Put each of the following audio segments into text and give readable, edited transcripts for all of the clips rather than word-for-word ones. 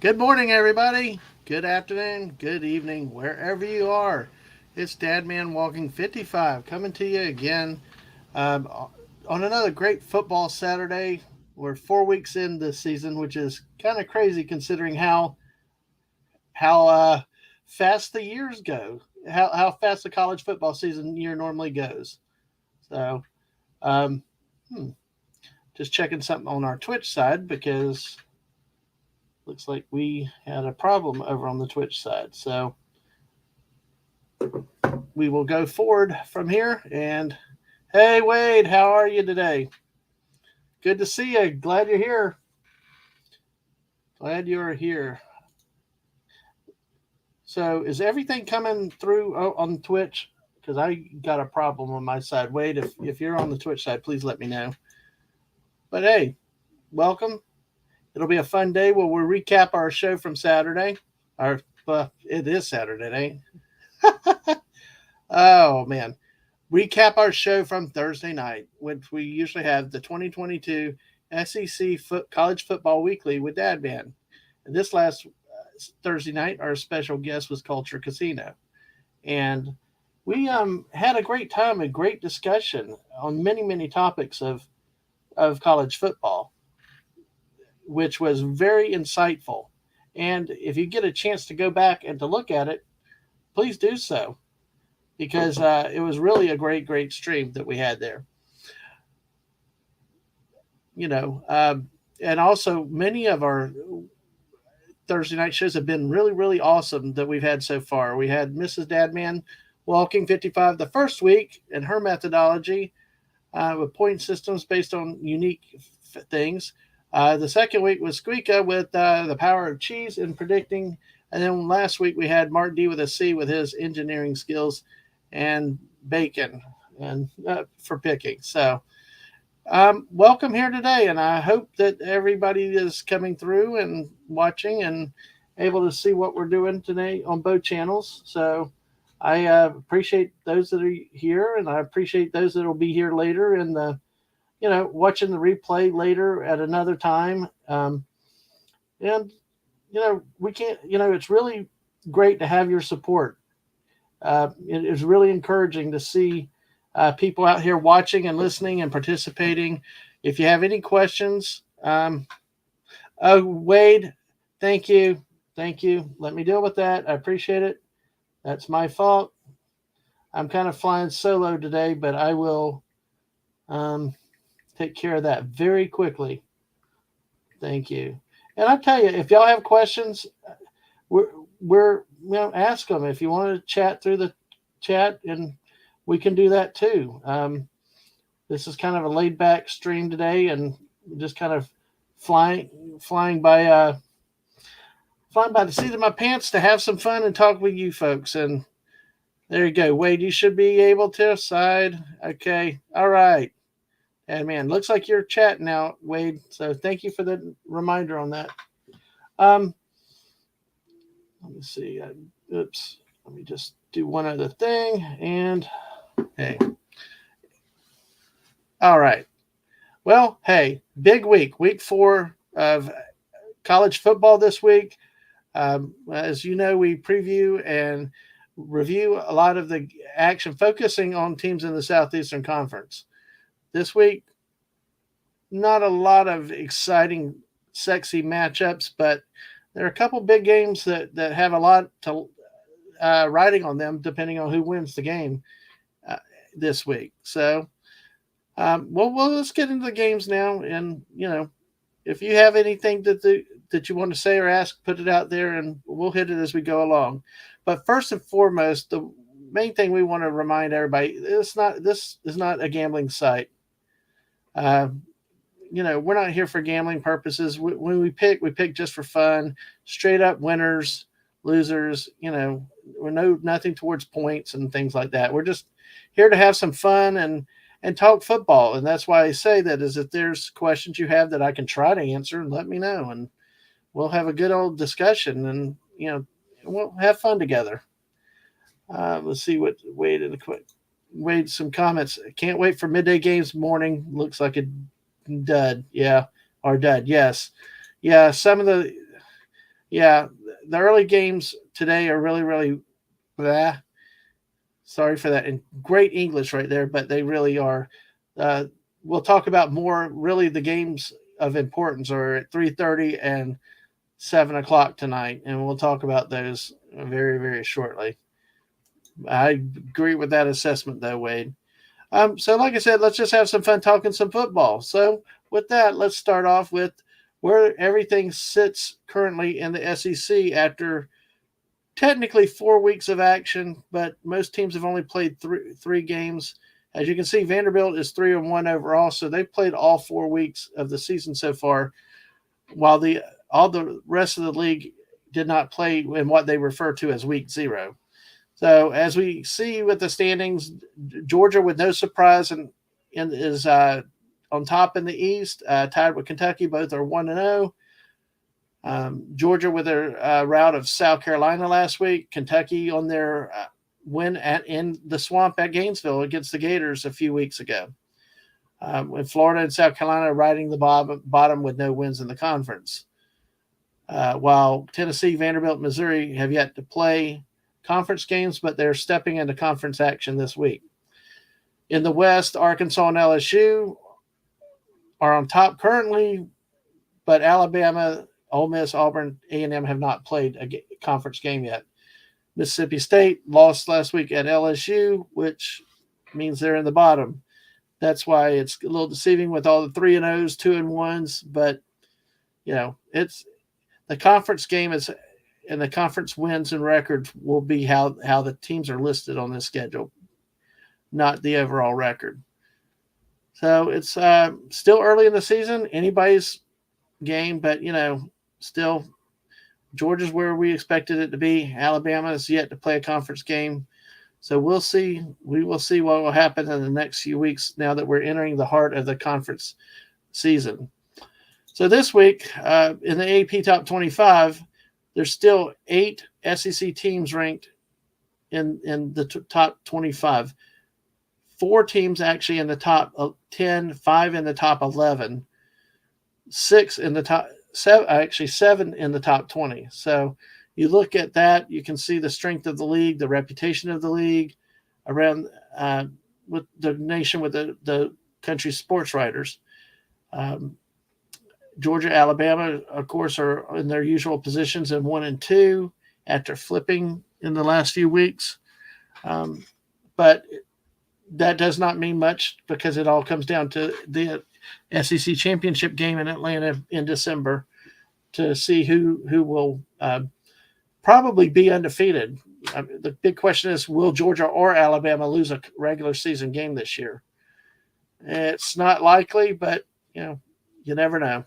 Good morning, everybody. Good afternoon, good evening, wherever you are. It's Dadman Walking 55 coming to you again um, on another great football Saturday. We're 4 weeks in this season, which is kind of crazy considering how fast the years go, how fast the college football season year normally goes. So, um, hmm, just checking something on our Twitch side because looks like we had a problem over on the Twitch side. So we will go forward from here. And hey, Wade, how are you today? Good to see you. Glad you're here. Glad you're here. So, is everything coming through on Twitch? Because I got a problem on my side. Wade, if you're on the Twitch side, please let me know. But hey, welcome. It'll be a fun day where we'll recap our show from Saturday. Our it is Saturday, eh? Oh man, recap our show from Thursday night, which we usually have the 2022 College Football Weekly with Dadman. And this last Thursday night, our special guest was Culture Casino. And we had a great time, a great discussion on many, many topics of college football, which was very insightful. And if you get a chance to go back and to look at it, please do so because it was really a great, great stream that we had there. You know, and also many of our Thursday night shows have been really, really awesome that we've had so far. We had Mrs. Dadman walking 55 the first week and her methodology with point systems based on unique things. The second week was Squeaka with the power of cheese and predicting. And then last week we had Mark D with a C with his engineering skills and bacon and for picking. So welcome here today, and I hope that everybody is coming through and watching and able to see what we're doing today on both channels. So I appreciate those that are here, and I appreciate those that will be here later in the, watching the replay later at another time. And we can't, it's really great to have your support. It is really encouraging to see people out here watching and listening and participating. If you have any questions, oh, Wade, thank you. Thank you. Let me deal with that. I appreciate it. That's my fault. I'm kind of flying solo today, but I will take care of that very quickly. Thank you. And I tell you, if y'all have questions, we're, ask them. If you want to chat through the chat, and we can do that too. This is kind of a laid back stream today, and just kind of flying flying by flying by the seat of my pants to have some fun and talk with you folks. And there you go, Wade. You should be able to side. Okay, all right. And man, looks like you're chatting now, Wade. So thank you for the reminder on that. Um, let me see. Oops. Let me just do one other thing. And hey, all right. Well, hey, big week 4 of college football this week. As you know, we preview and review a lot of the action, focusing on teams in the Southeastern Conference. This week, not a lot of exciting, sexy matchups, but there are a couple big games that have a lot to riding on them, depending on who wins the game uh, this week. So, well, let's get into the games now, and if you have anything that you want to say or ask, put it out there, and we'll hit it as we go along. But first and foremost, the main thing we want to remind everybody: this is not a gambling site. Uh, we're not here for gambling purposes. When we pick just for fun, straight up winners, losers. We're nothing towards points and things like that. We're just here to have some fun and talk football. And that's why I say that, is if there's questions you have that I can try to answer, let me know, and we'll have a good old discussion, and we'll have fun together. Let's see what Wade some comments. Can't wait for midday games morning. Looks like a dud. Yeah, or dud. Yes, yeah. Some of the Yeah, the early games today are really, really blah. Sorry for that. And great English right there, but they really are. Uh, we'll talk about more. Really, the games of importance are at 3:30 and 7 o'clock tonight, and we'll talk about those very, very shortly. I agree with that assessment, though, Wade. So, like I said, let's just have some fun talking some football. So, with that, let's start off with where everything sits currently in the SEC after technically 4 weeks of action, but most teams have only played three games. As you can see, Vanderbilt is 3-1 overall, so they've played all 4 weeks of the season so far, while the all the rest of the league did not play in what they refer to as week zero. So as we see with the standings, Georgia, with no surprise, and is on top in the East, tied with Kentucky. Both are 1-0. Georgia with their rout of South Carolina last week. Kentucky on their win in the swamp at Gainesville against the Gators a few weeks ago. With Florida and South Carolina riding the bottom with no wins in the conference. While Tennessee, Vanderbilt, Missouri have yet to play conference games, but they're stepping into conference action this week. In the West, Arkansas and LSU are on top currently, but Alabama, Ole Miss, Auburn, A&M have not played a conference game yet. Mississippi State lost last week at LSU, which means they're in the bottom. That's why it's a little deceiving with all the 3-0s, 2-1s, but it's the conference game is, and the conference wins and records will be how the teams are listed on this schedule, not the overall record. So it's still early in the season, anybody's game, but still Georgia's where we expected it to be. Alabama is yet to play a conference game. So we'll see. We will see what will happen in the next few weeks now that we're entering the heart of the conference season. So this week in the AP Top 25, there's still 8 SEC teams ranked in the top 25. 4 teams actually in the top 10, 5 in the top 11, 6 in the top 7, actually 7 in the top 20. So you look at that, you can see the strength of the league, the reputation of the league around with the nation, with the country's sports writers. Georgia, Alabama, of course, are in their usual positions in 1 and 2 after flipping in the last few weeks. But that does not mean much because it all comes down to the SEC championship game in Atlanta in December to see who will probably be undefeated. The big question is, will Georgia or Alabama lose a regular season game this year? It's not likely, but you never know.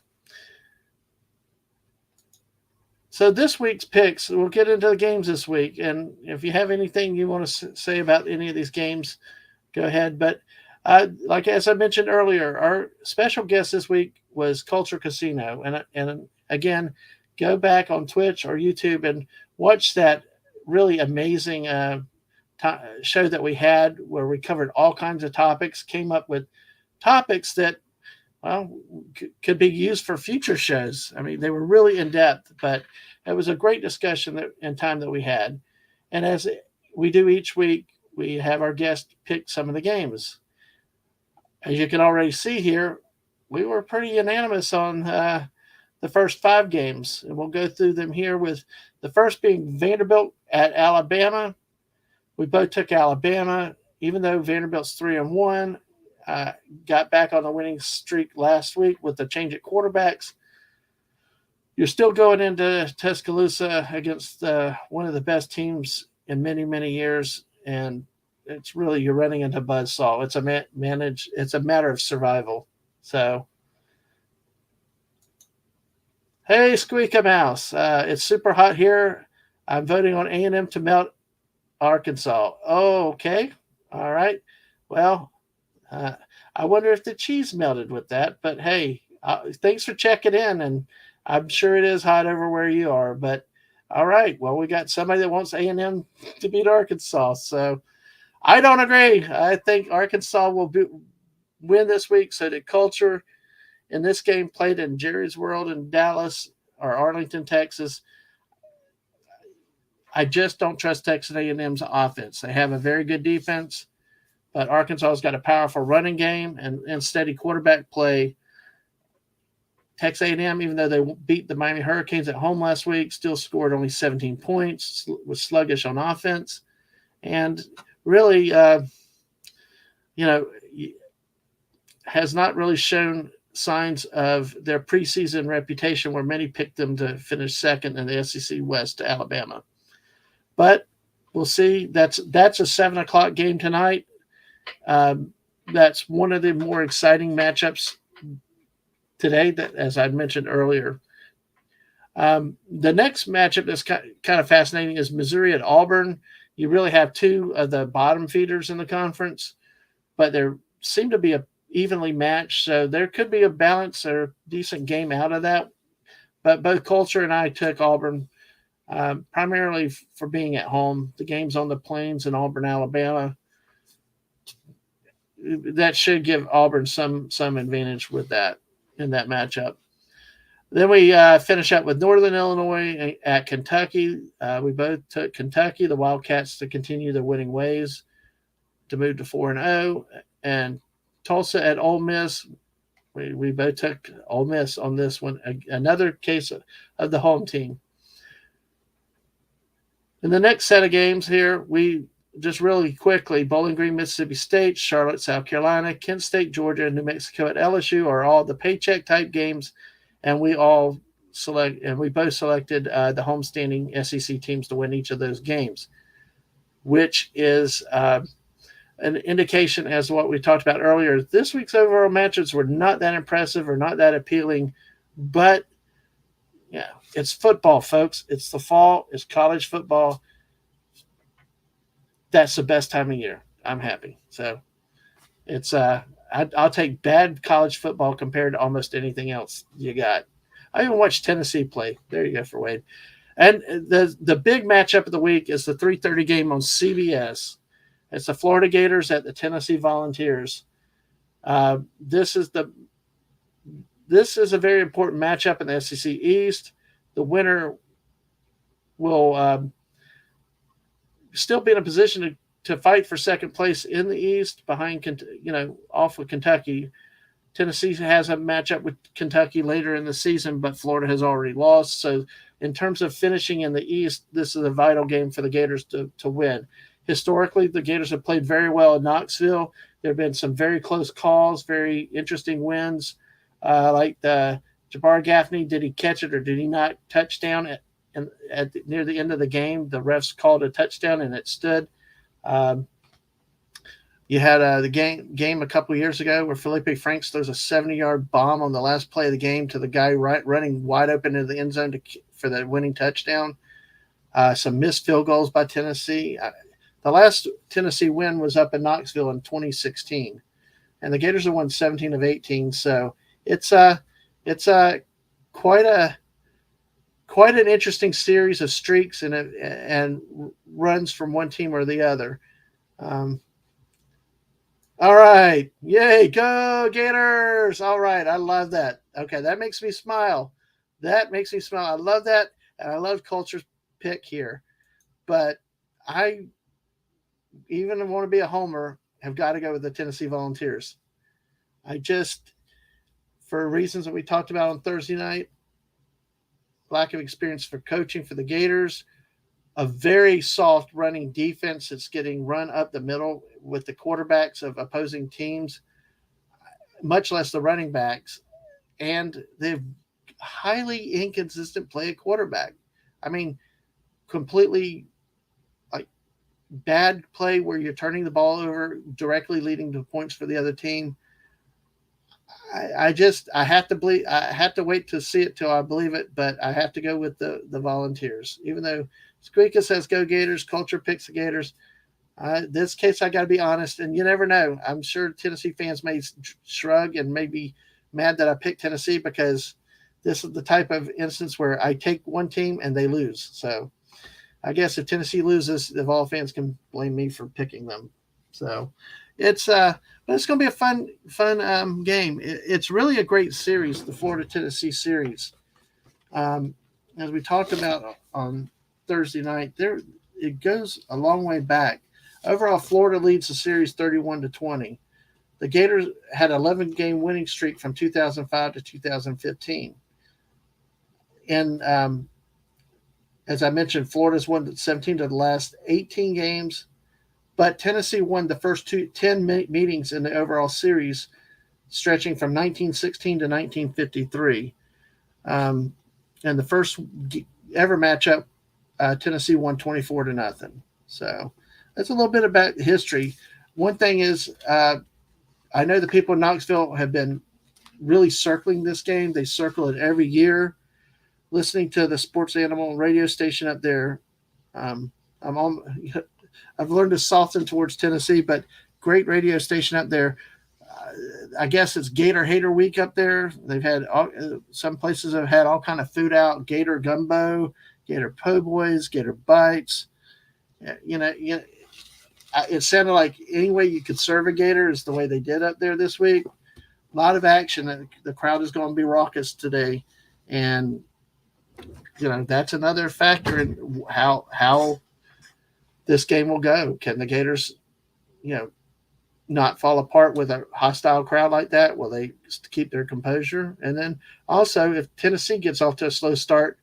So this week's picks, we'll get into the games this week, and if you have anything you want to say about any of these games, go ahead. But like as I mentioned earlier, our special guest this week was Culture Casino, and again, go back on Twitch or YouTube and watch that really amazing show that we had where we covered all kinds of topics, came up with topics that could be used for future shows. I mean, they were really in depth, but it was a great discussion and time that we had. And as we do each week, we have our guest pick some of the games. As you can already see here, we were pretty unanimous on the first 5 games, and we'll go through them here with the first being Vanderbilt at Alabama. We both took Alabama, even though Vanderbilt's 3-1. Got back on the winning streak last week with the change at quarterbacks. You're still going into Tuscaloosa against one of the best teams in many, many years, and it's really, you're running into buzzsaw. It's it's a matter of survival. So, hey, Squeaky Mouse, it's super hot here. I'm voting on A&M to melt Arkansas. Oh, okay, all right. Well, I wonder if the cheese melted with that, but hey, thanks for checking in, and I'm sure it is hot over where you are, but all right. Well, we got somebody that wants A&M to beat Arkansas, so I don't agree. I think Arkansas will win this week, so did Culture. In this game played in Jerry's World in Dallas or Arlington, Texas, I just don't trust Texas A&M's offense. They have a very good defense, but Arkansas's got a powerful running game and steady quarterback play. Texas A&M, even though they beat the Miami Hurricanes at home last week, still scored only 17 points, was sluggish on offense, and really, you know, has not really shown signs of their preseason reputation, where many picked them to finish second in the SEC West to Alabama. But we'll see. That's a 7 o'clock game tonight. That's one of the more exciting matchups today, that, as I mentioned earlier. The next matchup that's kind of fascinating is Missouri at Auburn. You really have two of the bottom feeders in the conference, but there seem to be a evenly matched, so there could be a balance or decent game out of that. But both Culture and I took Auburn, primarily for being at home. The game's on the Plains in Auburn, Alabama. That should give Auburn some advantage with that in that matchup. Then we finish up with Northern Illinois at Kentucky. We both took Kentucky, the Wildcats, to continue their winning ways, to move to 4-0, and Tulsa at Ole Miss. We both took Ole Miss on this one. Another case of the home team. In the next set of games here, we just really quickly, Bowling Green, Mississippi State, Charlotte, South Carolina, Kent State, Georgia, and New Mexico at LSU are all the paycheck type games, and we both selected the homestanding SEC teams to win each of those games, which is an indication, as what we talked about earlier. This week's overall matchups were not that impressive or not that appealing, but yeah, it's football, folks. It's the fall. It's college football. That's the best time of year. I'm happy. So it's I'll take bad college football compared to almost anything else you got. I even watched Tennessee play. There you go for Wade. And the big matchup of the week is the 3:30 game on CBS. It's the Florida Gators at the Tennessee Volunteers. This is a very important matchup in the SEC East. The winner will still be in a position to fight for second place in the East, behind, off with Kentucky. Tennessee has a matchup with Kentucky later in the season, but Florida has already lost. So in terms of finishing in the East, this is a vital game for the Gators to win. Historically, the Gators have played very well in Knoxville. There have been some very close calls, very interesting wins, like the Jabbar Gaffney. Did he catch it or did he not? Touchdown near the end of the game, the refs called a touchdown and it stood. You had the game a couple of years ago where Felipe Franks throws a 70-yard bomb on the last play of the game to the guy running wide open into the end zone for the winning touchdown. Some missed field goals by Tennessee. The last Tennessee win was up in Knoxville in 2016, and the Gators have won 17 of 18. So it's quite an interesting series of streaks and runs from one team or the other. All right, yay, go Gators! All right, I love that. Okay, that makes me smile. I love that, and I love Culture's pick here, but I even want to be a homer, have got to go with the Tennessee Volunteers. For reasons that we talked about on Thursday night, lack of experience for coaching for the Gators, a very soft running defense that's getting run up the middle with the quarterbacks of opposing teams, much less the running backs, and they've highly inconsistent play at quarterback. I mean, completely bad play where you're turning the ball over, directly leading to points for the other team. I have to believe. I have to wait to see it till I believe it, but I have to go with the Volunteers. Even though Squeaka says go Gators, Culture picks the Gators. This case, I got to be honest, and you never know. I'm sure Tennessee fans may shrug and may be mad that I picked Tennessee, because this is the type of instance where I take one team and they lose. So I guess if Tennessee loses, the Vol fans can blame me for picking them. So it's but it's going to be a fun game. It's really a great series, the Florida Tennessee series. As we talked about on Thursday night. There, it goes a long way back. Overall, Florida leads the series 31-20. The Gators had an 11-game winning streak from 2005 to 2015. And as I mentioned, Florida's won 17 of the last 18 games, but Tennessee won the first 10 meetings in the overall series, stretching from 1916 to 1953. And the first ever matchup, Tennessee won 24-0. So that's a little bit about history. One thing is, I know the people in Knoxville have been really circling this game. They circle it every year. Listening to the Sports Animal radio station up there, I've learned to soften towards Tennessee, but great radio station up there. I guess it's Gator Hater Week up there. They've had some places have had all kind of food out: Gator gumbo, Gator po' boys, Gator bites. It sounded like any way you could serve a gator is the way they did up there this week. A lot of action. The crowd is going to be raucous today, and that's another factor in how this game will go. Can the Gators, not fall apart with a hostile crowd like that? Will they keep their composure? And then also, if Tennessee gets off to a slow start,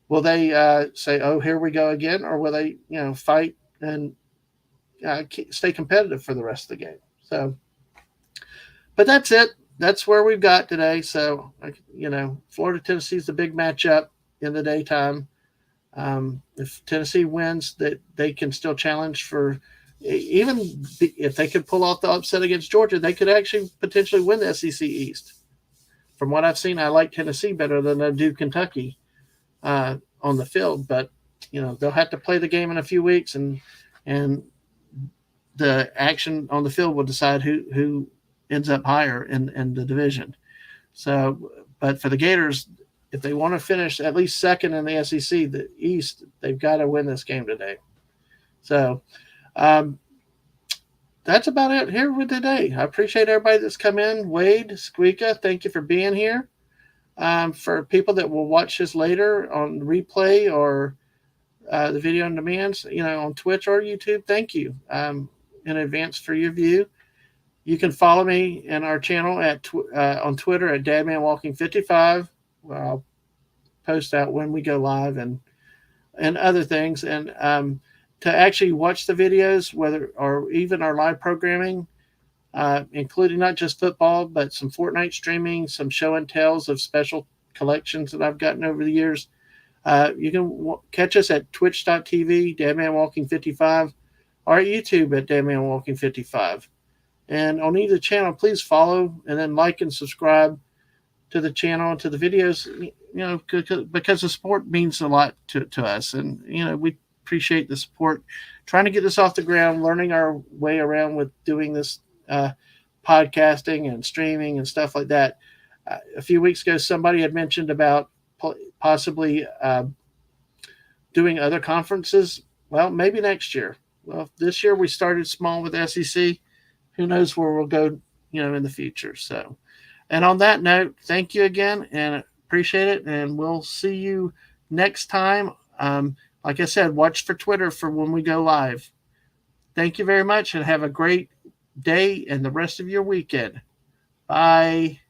will they say, "Oh, here we go again," or will they, fight and stay competitive for the rest of the game? So, but that's it. That's where we've got today. So, Florida Tennessee is the big matchup in the daytime. If Tennessee wins, that they can still challenge for, even if they could pull off the upset against Georgia, they could actually potentially win the SEC East. From what I've seen, I like Tennessee better than I do Kentucky on the field. But they'll have to play the game in a few weeks, and the action on the field will decide who ends up higher in the division. So, but for the Gators, if they want to finish at least second in the SEC, the East, they've got to win this game today. So that's about it here with today. I appreciate everybody that's come in. Wade, Squeaka, thank you for being here. For people that will watch this later on replay or the video on demand, on Twitch or YouTube, thank you in advance for your view. You can follow me in our channel on Twitter at DadmanWalking55, where I'll post out when we go live and other things. And to actually watch the videos, or even our live programming, including not just football, but some Fortnite streaming, some show and tells of special collections that I've gotten over the years. You can catch us at twitch.tv, DadmanWalking55, or at YouTube at DadmanWalking55. And on either channel, please follow and then like and subscribe to the channel and to the videos, because the support means a lot to us. And, we appreciate the support. Trying to get this off the ground, learning our way around with doing this podcasting and streaming and stuff like that. A few weeks ago, somebody had mentioned about possibly doing other conferences. Well, maybe next year. Well, this year we started small with SEC. Who knows where we'll go, in the future. So, and on that note, thank you again and appreciate it. And we'll see you next time. Like I said, watch for Twitter for when we go live. Thank you very much and have a great day and the rest of your weekend. Bye.